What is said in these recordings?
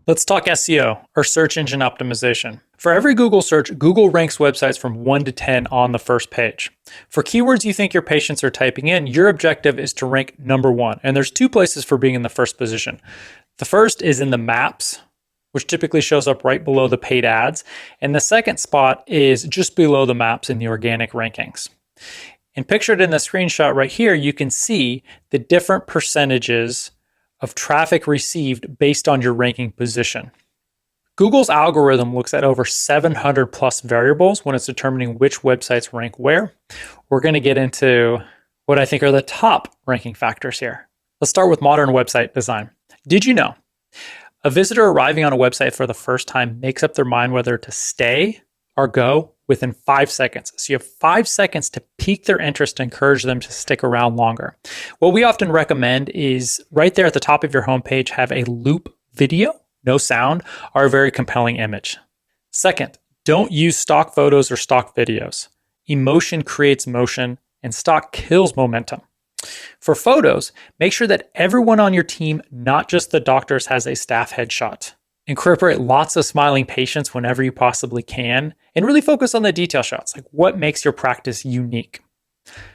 Let's talk SEO, or search engine optimization. For every Google search, Google ranks websites from 1 to 10 on the first page. For keywords you think your patients are typing in, your objective is to rank number 1. And there's 2 places for being in the first position. The first is in the maps, which typically shows up right below the paid ads. And the second spot is just below the maps in the organic rankings. And pictured in the screenshot right here, you can see the different percentages of traffic received based on your ranking position. Google's algorithm looks at over 700 plus variables when it's determining which websites rank where. We're going to get into what I think are the top ranking factors here. Let's start with modern website design. Did you know a visitor arriving on a website for the first time makes up their mind whether to stay or go within 5 seconds? So you have 5 seconds to pique their interest and encourage them to stick around longer. What we often recommend is right there at the top of your homepage, have a loop video, no sound, or a very compelling image. Second, don't use stock photos or stock videos. Emotion creates motion, and stock kills momentum. For photos, make sure that everyone on your team, not just the doctors, has a staff headshot. Incorporate lots of smiling patients whenever you possibly can, and really focus on the detail shots, like what makes your practice unique.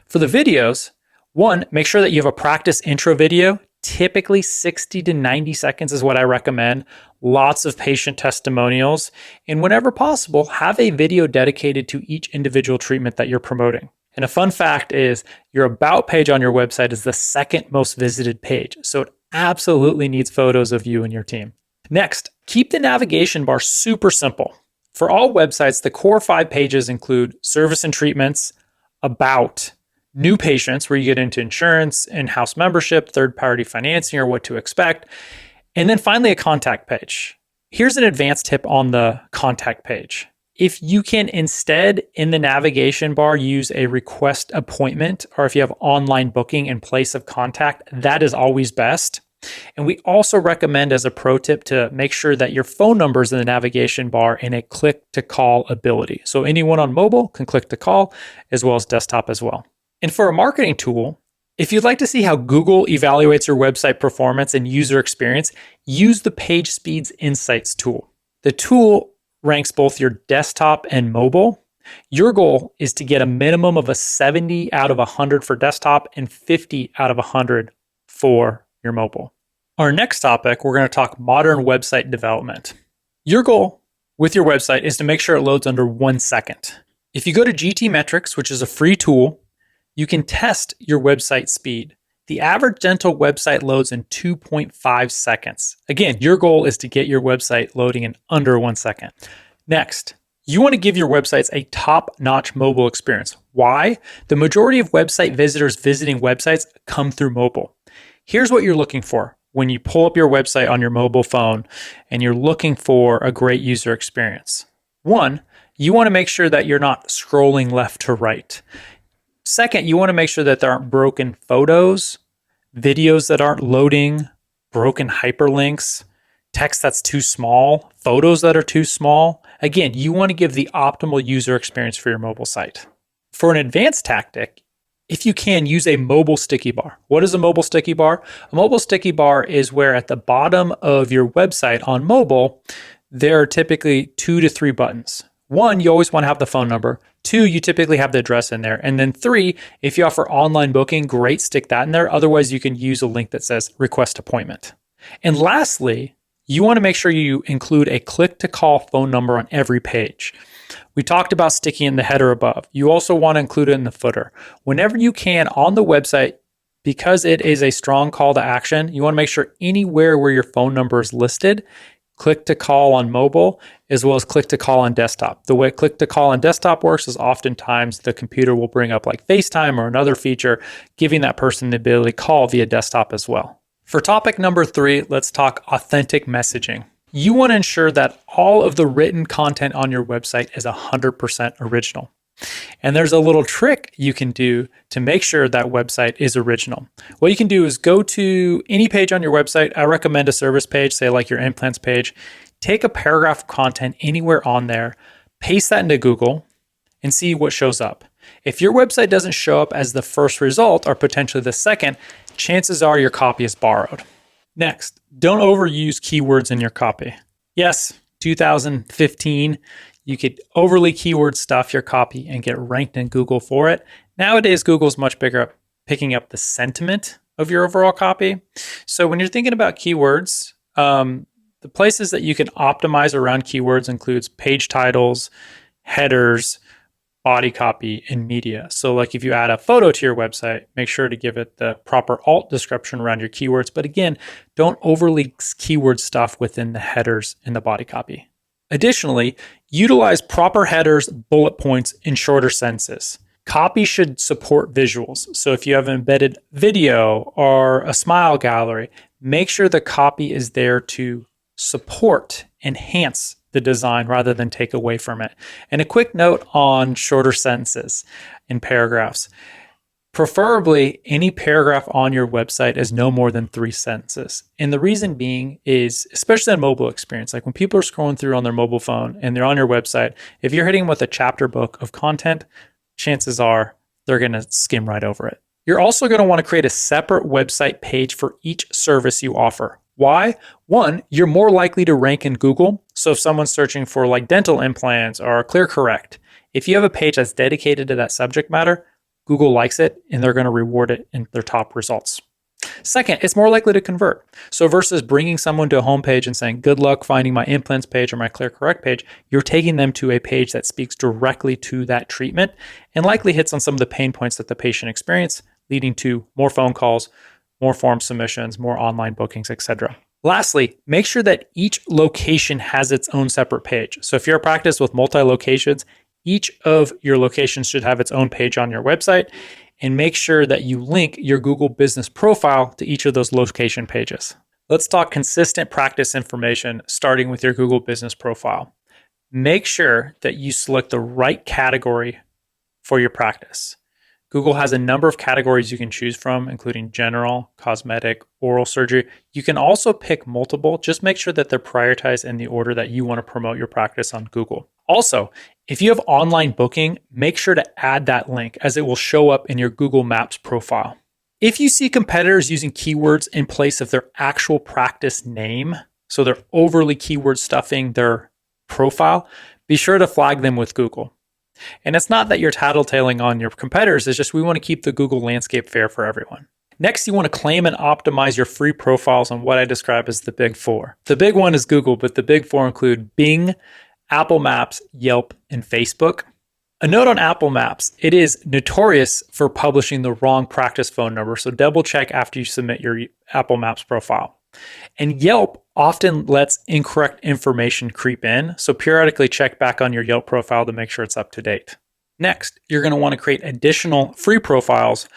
For the videos, 1, make sure that you have a practice intro video. Typically 60 to 90 seconds is what I recommend. Lots of patient testimonials, and whenever possible, have a video dedicated to each individual treatment that you're promoting. And a fun fact is your about page on your website is the second most visited page, so it absolutely needs photos of you and your team. Next, keep the navigation bar super simple. For all websites, the core 5 pages include service and treatments, about, new patients, where you get into insurance, in-house membership, third-party financing, or what to expect, and then finally a contact page. Here's an advanced tip on the contact page. If you can instead, in the navigation bar, use a request appointment, or if you have online booking in place of contact, that is always best. And we also recommend as a pro tip to make sure that your phone number is in the navigation bar in a click to call ability. So anyone on mobile can click to call, as well as desktop as well. And for a marketing tool, if you'd like to see how Google evaluates your website performance and user experience, use the Page Speeds Insights tool. The tool ranks both your desktop and mobile. Your goal is to get a minimum of a 70 out of 100 for desktop and 50 out of 100 for your mobile. Our next topic, we're going to talk modern website development. Your goal with your website is to make sure it loads under 1 second. If you go to GT Metrics, which is a free tool, you can test your website speed. The average dental website loads in 2.5 seconds. Again, your goal is to get your website loading in under 1 second. Next, you want to give your websites a top-notch mobile experience. Why? The majority of website visitors visiting websites come through mobile. Here's what you're looking for when you pull up your website on your mobile phone and you're looking for a great user experience. 1, you want to make sure that you're not scrolling left to right. Second, you want to make sure that there aren't broken photos, videos that aren't loading, broken hyperlinks, text that's too small, photos that are too small. Again, you want to give the optimal user experience for your mobile site. For an advanced tactic, if you can, use a mobile sticky bar. What is a mobile sticky bar? A mobile sticky bar is where at the bottom of your website on mobile, there are typically 2 to 3 buttons. 1, you always want to have the phone number. 2, you typically have the address in there. And then 3, if you offer online booking, great, stick that in there. Otherwise, you can use a link that says request appointment. And lastly, you want to make sure you include a click to call phone number on every page. We talked about sticking in the header above. You also want to include it in the footer. Whenever you can on the website, because it is a strong call to action, you want to make sure anywhere where your phone number is listed, click to call on mobile, as well as click to call on desktop. The way click to call on desktop works is oftentimes the computer will bring up like FaceTime or another feature, giving that person the ability to call via desktop as well. For topic number 3, let's talk authentic messaging. You want to ensure that all of the written content on your website is 100% original. And there's a little trick you can do to make sure that website is original. What you can do is go to any page on your website. I recommend a service page, say like your implants page. Take a paragraph of content anywhere on there, paste that into Google, and see what shows up. If your website doesn't show up as the first result or potentially the second, chances are your copy is borrowed. Next, don't overuse keywords in your copy. Yes, 2015, you could overly keyword stuff your copy and get ranked in Google for it. Nowadays, Google's much bigger at picking up the sentiment of your overall copy. So when you're thinking about keywords, the places that you can optimize around keywords includes page titles, headers, body copy, and media. So like if you add a photo to your website, make sure to give it the proper alt description around your keywords. But again, don't overly keyword stuff within the headers and the body copy. Additionally, utilize proper headers, bullet points, and shorter sentences. Copy should support visuals. So if you have an embedded video or a smile gallery, make sure the copy is there to support, enhance the design rather than take away from it. And a quick note on shorter sentences and paragraphs. Preferably, any paragraph on your website is no more than 3 sentences. And the reason being is, especially on mobile experience, like when people are scrolling through on their mobile phone and they're on your website, if you're hitting them with a chapter book of content, chances are they're going to skim right over it. You're also going to want to create a separate website page for each service you offer. Why? One, you're more likely to rank in Google. So if someone's searching for like dental implants or ClearCorrect, if you have a page that's dedicated to that subject matter, Google likes it and they're going to reward it in their top results. Second, it's more likely to convert. So versus bringing someone to a homepage and saying, good luck finding my implants page or my ClearCorrect page, you're taking them to a page that speaks directly to that treatment and likely hits on some of the pain points that the patient experienced, leading to more phone calls, more form submissions, more online bookings, etc. Lastly, make sure that each location has its own separate page. So if you're a practice with multi-locations, each of your locations should have its own page on your website, and make sure that you link your Google business profile to each of those location pages. Let's talk consistent practice information, starting with your Google business profile. Make sure that you select the right category for your practice. Google has a number of categories you can choose from, including general, cosmetic, oral surgery. You can also pick multiple. Just make sure that they're prioritized in the order that you want to promote your practice on Google. Also, if you have online booking, make sure to add that link as it will show up in your Google Maps profile. If you see competitors using keywords in place of their actual practice name, so they're overly keyword stuffing their profile, be sure to flag them with Google. And it's not that you're tattletaling on your competitors, it's just we want to keep the Google landscape fair for everyone. Next, you want to claim and optimize your free profiles on what I describe as the big 4. The big one is Google, but the big 4 include Bing, Apple Maps, Yelp, and Facebook. A note on Apple Maps, it is notorious for publishing the wrong practice phone number, so double check after you submit your Apple Maps profile. And Yelp often lets incorrect information creep in, so periodically check back on your Yelp profile to make sure it's up to date. Next, you're going to want to create additional free profiles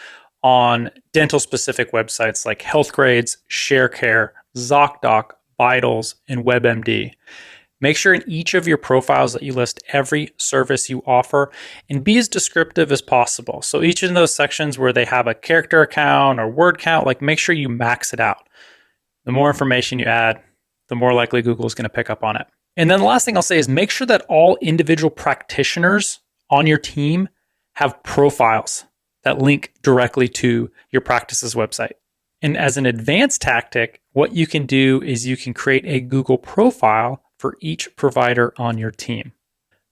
on dental-specific websites like HealthGrades, ShareCare, ZocDoc, Vitals, and WebMD. Make sure in each of your profiles that you list every service you offer and be as descriptive as possible. So each of those sections where they have a character account or word count, like make sure you max it out. The more information you add, the more likely Google is going to pick up on it. And then the last thing I'll say is make sure that all individual practitioners on your team have profiles that link directly to your practice's website. And as an advanced tactic, what you can do is you can create a Google profile for each provider on your team.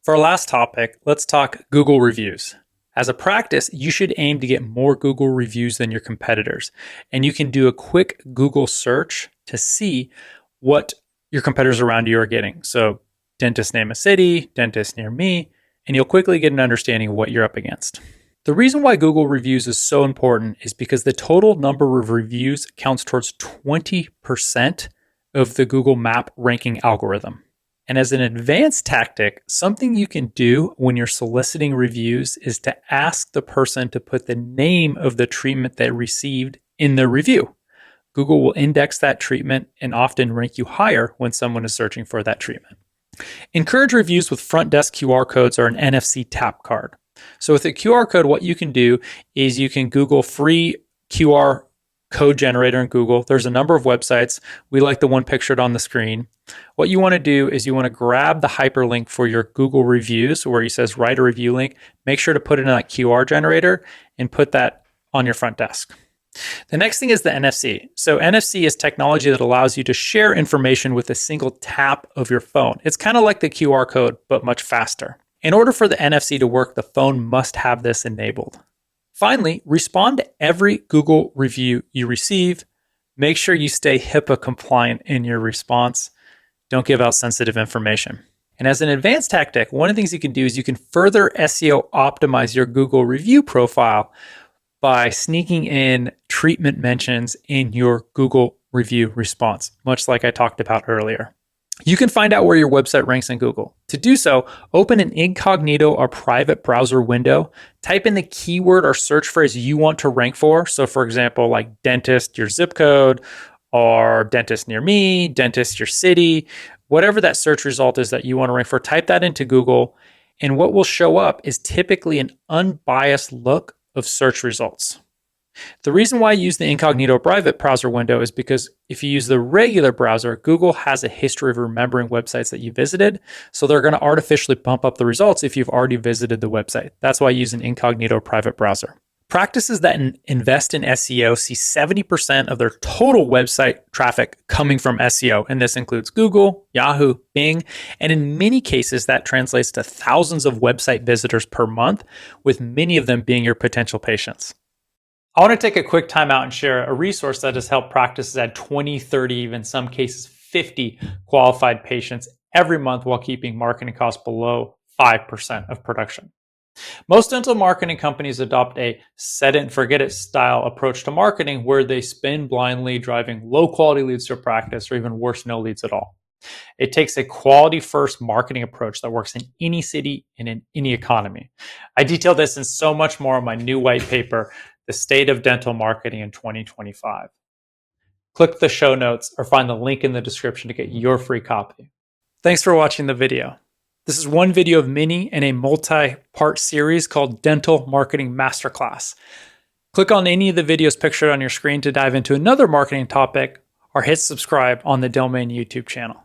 For our last topic, let's talk Google reviews. As a practice, you should aim to get more Google reviews than your competitors. And you can do a quick Google search to see what your competitors around you are getting. So dentist name a city, dentist near me, and you'll quickly get an understanding of what you're up against. The reason why Google reviews is so important is because the total number of reviews counts towards 20% of the Google Map ranking algorithm. And as an advanced tactic, something you can do when you're soliciting reviews is to ask the person to put the name of the treatment they received in the review. Google will index that treatment and often rank you higher when someone is searching for that treatment. Encourage reviews with front desk QR codes or an NFC tap card. So with a QR code, what you can do is you can Google free QR code generator in Google. There's a number of websites. We like the one pictured on the screen. What you want to do is you want to grab the hyperlink for your Google reviews where it says write a review link. Make sure to put it in that QR generator and put that on your front desk. The next thing is the NFC. So NFC is technology that allows you to share information with a single tap of your phone. It's kind of like the QR code, but much faster. In order for the NFC to work, the phone must have this enabled. Finally, respond to every Google review you receive. Make sure you stay HIPAA compliant in your response. Don't give out sensitive information. And as an advanced tactic, one of the things you can do is you can further SEO optimize your Google review profile by sneaking in treatment mentions in your Google review response, much like I talked about earlier. You can find out where your website ranks in Google. To do so, open an incognito or private browser window, type in the keyword or search phrase you want to rank for. So for example, like dentist, your zip code, or dentist near me, dentist, your city, whatever that search result is that you want to rank for, type that into Google. And what will show up is typically an unbiased look of search results. The reason why I use the incognito private browser window is because if you use the regular browser, Google has a history of remembering websites that you visited. So they're going to artificially bump up the results if you've already visited the website. That's why I use an incognito private browser. Practices that invest in SEO see 70% of their total website traffic coming from SEO. And this includes Google, Yahoo, Bing. And in many cases, that translates to thousands of website visitors per month, with many of them being your potential patients. I want to take a quick time out and share a resource that has helped practices add 20, 30, even some cases 50 qualified patients every month while keeping marketing costs below 5% of production. Most dental marketing companies adopt a set it and forget it style approach to marketing where they spend blindly, driving low quality leads to a practice, or even worse, no leads at all. It takes a quality first marketing approach that works in any city and in any economy. I detail this and so much more in my new white paper, The State of Dental Marketing in 2025. Click the show notes or find the link in the description to get your free copy. Thanks for watching the video. This is one video of many in a multi-part series called Dental Marketing Masterclass. Click on any of the videos pictured on your screen to dive into another marketing topic, or hit subscribe on the Delmain YouTube channel.